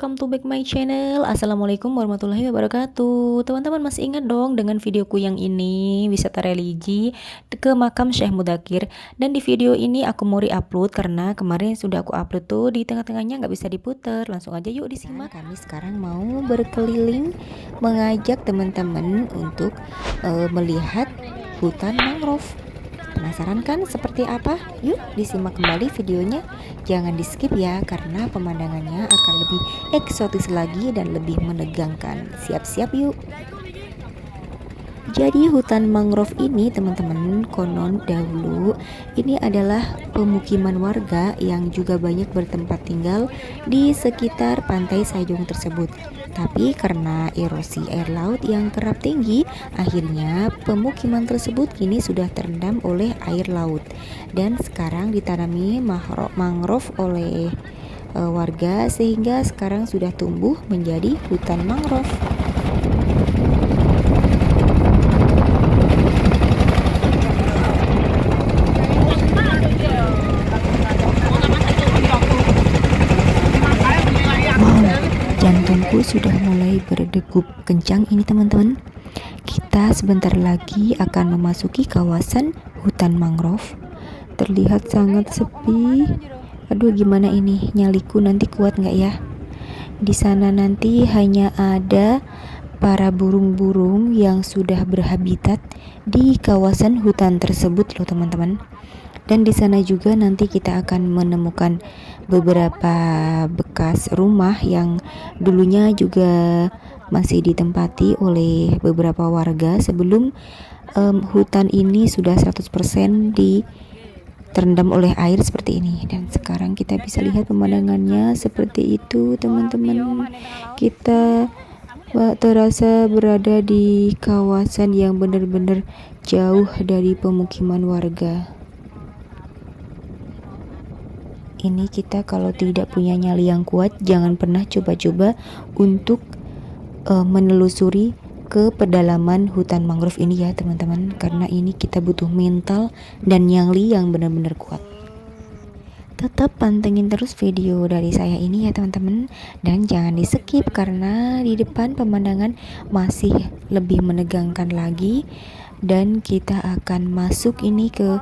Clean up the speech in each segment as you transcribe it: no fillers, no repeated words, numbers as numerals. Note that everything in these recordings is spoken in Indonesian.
welcome to back my channel. Assalamualaikum warahmatullahi wabarakatuh. Teman-teman masih ingat dong dengan videoku yang ini, wisata religi ke makam Syekh Mudakir. Dan di video ini aku mau re-upload karena kemarin sudah aku upload tuh di tengah-tengahnya nggak bisa diputer. Langsung aja yuk disimak. Kami sekarang mau berkeliling mengajak teman-teman untuk melihat hutan mangrove. Penasaran kan seperti apa? Yuk disimak kembali videonya. Jangan di skip ya, karena pemandangannya akan lebih eksotis lagi dan lebih menegangkan. Siap-siap yuk. Jadi hutan mangrove ini teman-teman, konon dahulu ini adalah pemukiman warga yang juga banyak bertempat tinggal di sekitar pantai Sayung tersebut. Tapi karena erosi air laut yang kerap tinggi, akhirnya pemukiman tersebut kini sudah terendam oleh air laut. Dan sekarang ditanami mangrove oleh warga, sehingga sekarang sudah tumbuh menjadi hutan mangrove. Jantungku sudah mulai berdegup kencang ini teman-teman. Kita sebentar lagi akan memasuki kawasan hutan mangrove. Terlihat sangat sepi. Aduh, gimana ini? Nyaliku nanti kuat nggak ya? Di sana nanti hanya ada para burung-burung yang sudah berhabitat di kawasan hutan tersebut loh teman-teman. Dan di sana juga nanti kita akan menemukan beberapa bekas rumah yang dulunya juga masih ditempati oleh beberapa warga sebelum hutan ini sudah 100% terendam oleh air seperti ini. Dan sekarang kita bisa lihat pemandangannya seperti itu teman-teman. Kita terasa berada di kawasan yang benar-benar jauh dari pemukiman warga. Ini kita kalau tidak punya nyali yang kuat, jangan pernah coba-coba untuk menelusuri ke pedalaman hutan mangrove ini ya teman-teman, karena ini kita butuh mental dan nyali yang benar-benar kuat. Tetap pantengin terus video dari saya ini ya teman-teman, dan jangan di skip karena di depan pemandangan masih lebih menegangkan lagi. Dan kita akan masuk ini ke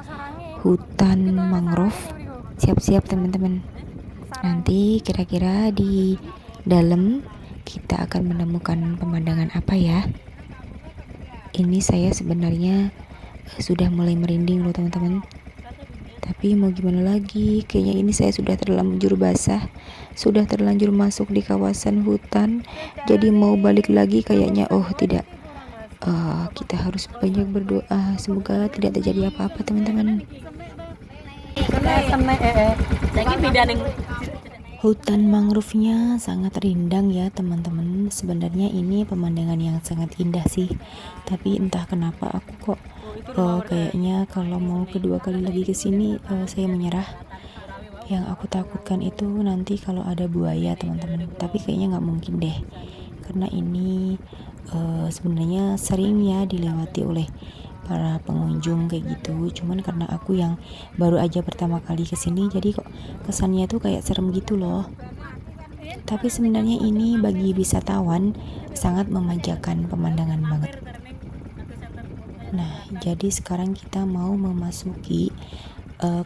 hutan mangrove. Siap-siap teman-teman. Nanti kira-kira di dalam kita akan menemukan pemandangan apa ya. Ini saya sebenarnya sudah mulai merinding loh teman-teman. Tapi mau gimana lagi, kayaknya ini saya sudah terlanjur basah, sudah terlanjur masuk di kawasan hutan. Jadi mau balik lagi kayaknya tidak. Kita harus banyak berdoa, semoga tidak terjadi apa-apa teman-teman. Hutan mangrove-nya sangat rindang ya teman-teman. Sebenarnya ini pemandangan yang sangat indah sih. Tapi entah kenapa aku kok kayaknya kalau mau kedua kali lagi ke sini saya menyerah. Yang aku takutkan itu nanti kalau ada buaya teman-teman. Tapi kayaknya nggak mungkin deh. Karena ini sebenarnya sering ya dilewati oleh para pengunjung kayak gitu. Cuman karena aku yang baru aja pertama kali kesini, jadi kok kesannya tuh kayak serem gitu loh. Tapi sebenarnya ini bagi wisatawan sangat memanjakan pemandangan banget. Nah, jadi sekarang kita mau memasuki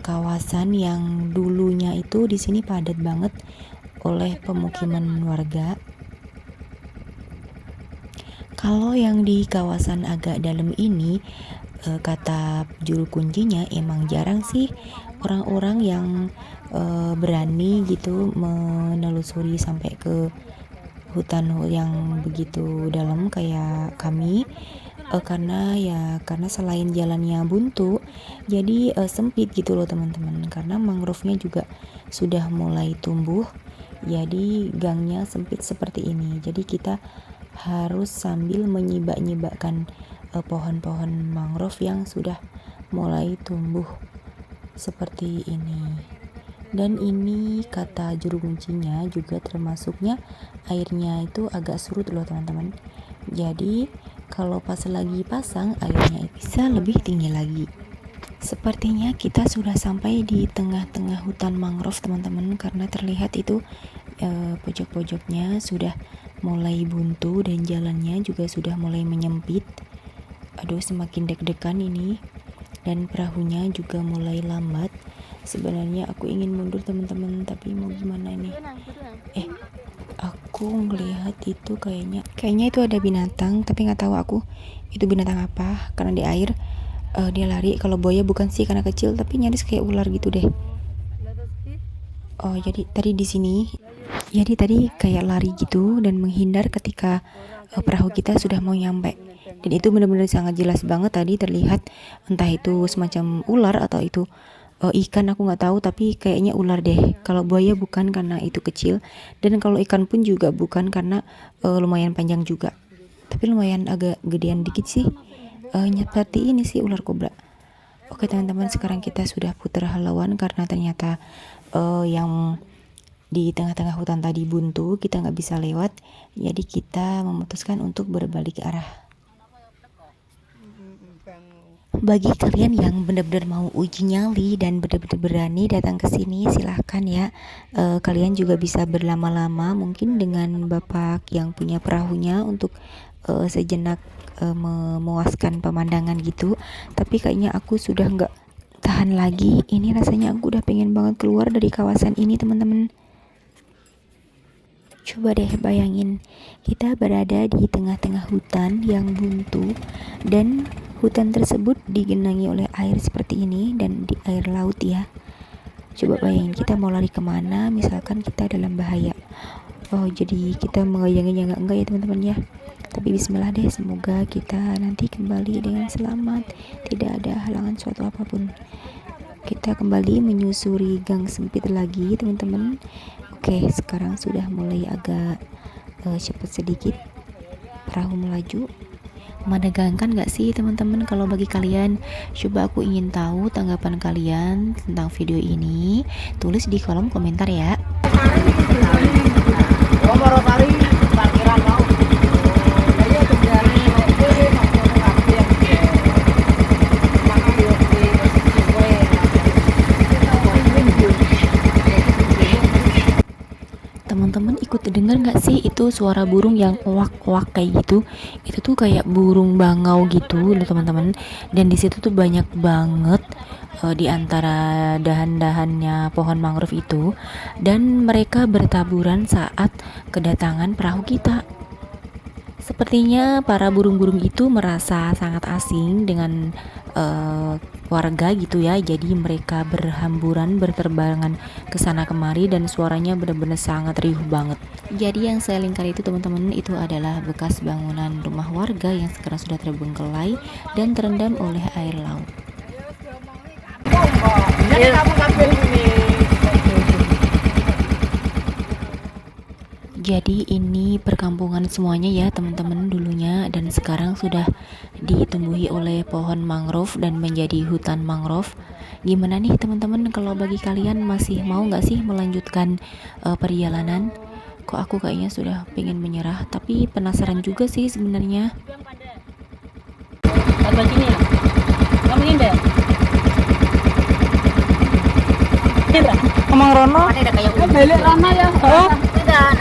kawasan yang dulunya itu di sini padat banget oleh pemukiman warga. Kalau yang di kawasan agak dalam ini, kata juru kuncinya emang jarang sih orang-orang yang berani gitu menelusuri sampai ke hutan yang begitu dalam kayak kami, karena selain jalannya buntu, jadi sempit gitu loh teman-teman. Karena mangrove-nya juga sudah mulai tumbuh, jadi gangnya sempit seperti ini. Jadi kita harus sambil menyibak-nyibakkan pohon-pohon mangrove yang sudah mulai tumbuh seperti ini. Dan ini kata juru kuncinya juga termasuknya airnya itu agak surut loh teman-teman. Jadi kalau pas lagi pasang airnya bisa lebih tinggi lagi. Sepertinya kita sudah sampai di tengah-tengah hutan mangrove teman-teman, karena terlihat itu pojok-pojoknya sudah mulai buntu dan jalannya juga sudah mulai menyempit. Aduh, semakin deg-degan ini, dan perahunya juga mulai lambat. Sebenarnya aku ingin mundur teman-teman, tapi mau gimana ini? Aku ngelihat itu kayaknya itu ada binatang, tapi nggak tahu aku itu binatang apa, karena di air dia lari. Kalau buaya bukan sih, karena kecil, tapi nyaris kayak ular gitu deh. Oh, jadi tadi kayak lari gitu dan menghindar ketika perahu kita sudah mau nyampe. Dan itu benar-benar sangat jelas banget tadi terlihat, entah itu semacam ular atau itu ikan, aku nggak tahu, tapi kayaknya ular deh. Kalau buaya bukan, karena itu kecil, dan kalau ikan pun juga bukan, karena lumayan panjang juga, tapi lumayan agak gedean dikit sih. Seperti ini sih ular kobra. Oke teman-teman, sekarang kita sudah putar halauan karena ternyata yang di tengah-tengah hutan tadi buntu, kita nggak bisa lewat, jadi kita memutuskan untuk berbalik arah. Bagi kalian yang benar-benar mau uji nyali dan benar-benar berani datang ke sini, silahkan ya. Kalian juga bisa berlama-lama mungkin dengan bapak yang punya perahunya untuk sejenak memuaskan pemandangan gitu. Tapi kayaknya aku sudah nggak tahan lagi. Ini rasanya aku udah pengen banget keluar dari kawasan ini teman-teman. Coba deh bayangin, kita berada di tengah-tengah hutan yang buntu, dan hutan tersebut digenangi oleh air seperti ini, dan di air laut ya. Coba bayangin kita mau lari kemana, misalkan kita dalam bahaya. Oh, jadi kita mengayanginya enggak ya teman-teman ya. Tapi bismillah deh, semoga kita nanti kembali dengan selamat, tidak ada halangan suatu apapun. Kita kembali menyusuri gang sempit lagi teman-teman. Oke, sekarang sudah mulai agak cepat sedikit perahu melaju. Menegangkan gak sih teman-teman? Kalau bagi kalian, coba aku ingin tahu tanggapan kalian tentang video ini. Tulis di kolom komentar ya. Teman-teman ikut dengar nggak sih itu suara burung yang owak-owak kayak gitu? Itu tuh kayak burung bangau gitu loh teman-teman. Dan di situ tuh banyak banget di antara dahan-dahannya pohon mangrove itu, dan mereka bertaburan saat kedatangan perahu kita. Sepertinya para burung-burung itu merasa sangat asing dengan warga gitu ya, jadi mereka berhamburan berterbangan ke sana kemari dan suaranya benar-benar sangat riuh banget. Jadi yang saya lingkar itu teman-teman, itu adalah bekas bangunan rumah warga yang sekarang sudah terbengkelai dan terendam oleh air laut. Jadi ini perkampungan semuanya ya teman-teman dulunya, dan sekarang sudah ditumbuhi oleh pohon mangrove dan menjadi hutan mangrove. Gimana nih teman-teman, kalau bagi kalian masih mau nggak sih melanjutkan perjalanan? Kok aku kayaknya sudah pengen menyerah, tapi penasaran juga sih sebenarnya. Emang Rono? Balik Rama ya. Oh,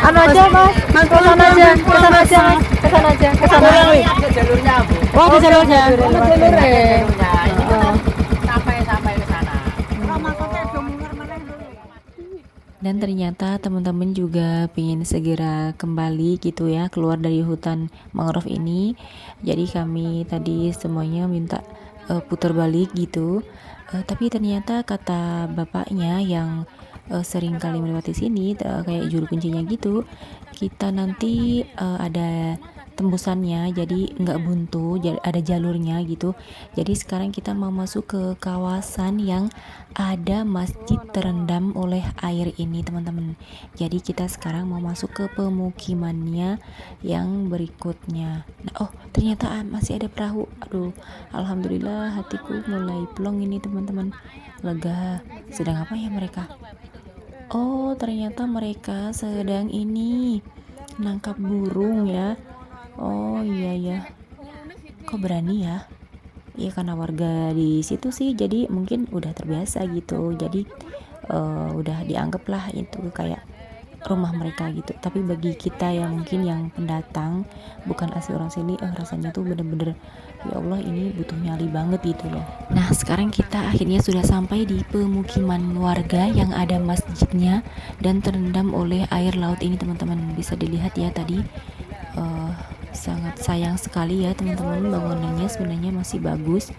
anu aja mas, kesana aja, kesana aja mas, kesana aja, kesana. Jalurnya bu. Oh di jalurnya. Sampai ke sana. Dan ternyata teman-teman juga pengen segera kembali gitu ya, keluar dari hutan mangrove ini. Jadi kami tadi semuanya minta putar balik gitu. Tapi ternyata kata bapaknya yang sering kali melewati sini, kayak juru kuncinya gitu, kita nanti ada tembusannya, jadi nggak buntu, ada jalurnya gitu. Jadi sekarang kita mau masuk ke kawasan yang ada masjid terendam oleh air ini teman-teman. Jadi kita sekarang mau masuk ke pemukimannya yang berikutnya. Nah, oh ternyata masih ada perahu. Aduh, alhamdulillah hatiku mulai plong ini teman-teman, lega. Sedang apa ya mereka? Oh ternyata mereka sedang ini nangkap burung ya. Oh iya ya, kok berani ya? Iya karena warga di situ sih, jadi mungkin udah terbiasa gitu. Jadi udah dianggap lah itu kayak rumah mereka gitu. Tapi bagi kita yang mungkin yang pendatang bukan asli orang sini, rasanya tuh bener-bener ya Allah ini butuh nyali banget gitu loh. Nah sekarang kita akhirnya sudah sampai di pemukiman warga yang ada masjidnya dan terendam oleh air laut ini teman-teman. Bisa dilihat ya tadi, sangat sayang sekali ya teman-teman, bangunannya sebenarnya masih bagus,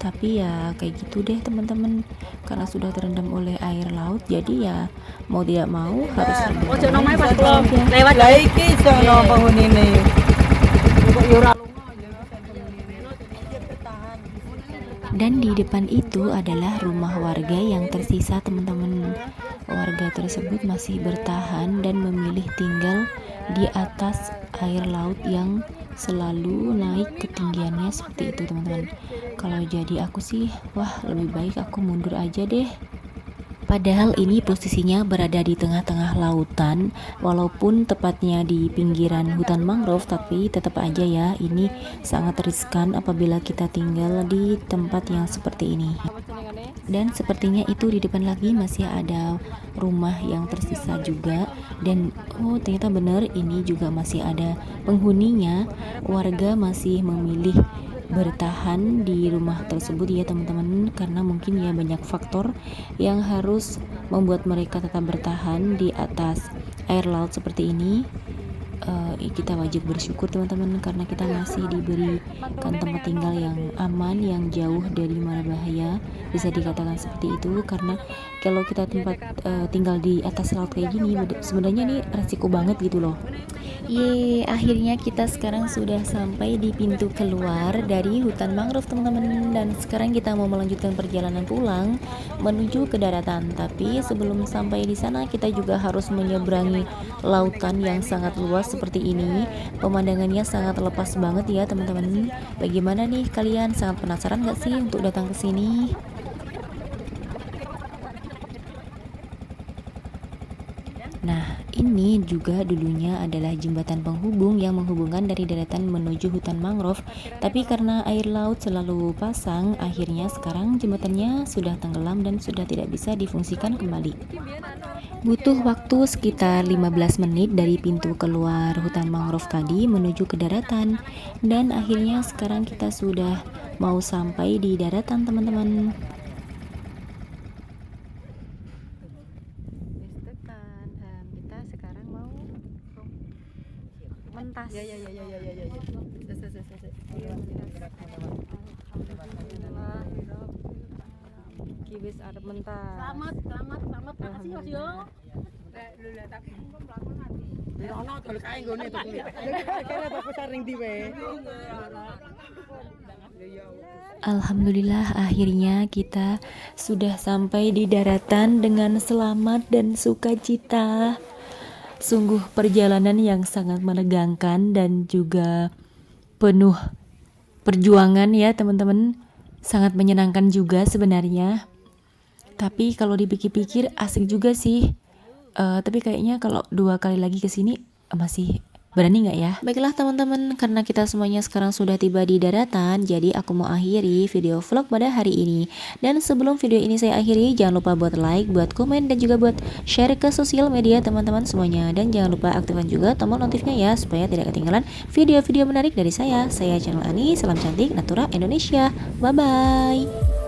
tapi ya kayak gitu deh teman-teman, karena sudah terendam oleh air laut jadi ya mau tidak mau harus rendam. Ojo nomai pas kula lewat Lah iki sono penghunine. Kok yo ora Dan di depan itu adalah rumah warga yang tersisa teman-teman. Warga tersebut masih bertahan dan memilih tinggal di atas air laut yang selalu naik ketinggiannya seperti itu teman-teman. Kalau jadi aku sih, wah lebih baik aku mundur aja deh. Padahal ini posisinya berada di tengah-tengah lautan, walaupun tepatnya di pinggiran hutan mangrove, tapi tetap aja ya ini sangat riskan apabila kita tinggal di tempat yang seperti ini. Dan sepertinya itu di depan lagi masih ada rumah yang tersisa juga, dan oh ternyata benar ini juga masih ada penghuninya. Warga masih memilih bertahan di rumah tersebut ya teman-teman, karena mungkin ya banyak faktor yang harus membuat mereka tetap bertahan di atas air laut seperti ini. Kita wajib bersyukur teman-teman karena kita masih diberikan tempat tinggal yang aman, yang jauh dari mara bahaya, bisa dikatakan seperti itu. Karena kalau kita tinggal di atas laut kayak gini sebenarnya ini resiko banget gitu loh. Akhirnya kita sekarang sudah sampai di pintu keluar dari hutan mangrove teman-teman, dan sekarang kita mau melanjutkan perjalanan pulang menuju ke daratan. Tapi sebelum sampai di sana kita juga harus menyeberangi lautan yang sangat luas seperti ini. Pemandangannya sangat lepas banget ya teman-teman. Bagaimana nih kalian, sangat penasaran gak sih untuk datang ke sini? Nah, ini juga dulunya adalah jembatan penghubung yang menghubungkan dari daratan menuju hutan mangrove. Tapi karena air laut selalu pasang, akhirnya sekarang jembatannya sudah tenggelam dan sudah tidak bisa difungsikan kembali. Butuh waktu sekitar 15 menit dari pintu keluar hutan mangrove tadi menuju ke daratan. Dan akhirnya sekarang kita sudah mau sampai di daratan teman-teman. Kita sekarang mau mentas. Ya. Kibis arep mentas. Selamat. Makasih Mas yo. Ono golek ae nggone to. Kene aku saring diwe. Alhamdulillah akhirnya kita sudah sampai di daratan dengan selamat dan sukacita. Sungguh perjalanan yang sangat menegangkan dan juga penuh perjuangan ya teman-teman. Sangat menyenangkan juga sebenarnya. Tapi kalau dipikir-pikir asik juga sih. Tapi kayaknya kalau 2 kali lagi kesini masih berani nggak ya? Baiklah teman-teman, karena kita semuanya sekarang sudah tiba di daratan, jadi aku mau akhiri video vlog pada hari ini. Dan sebelum video ini saya akhiri, jangan lupa buat like, buat komen, dan juga buat share ke sosial media teman-teman semuanya. Dan jangan lupa aktifkan juga tombol notifnya ya, supaya tidak ketinggalan video-video menarik dari saya. Saya Channel Ani, salam cantik, Natura Indonesia. Bye-bye.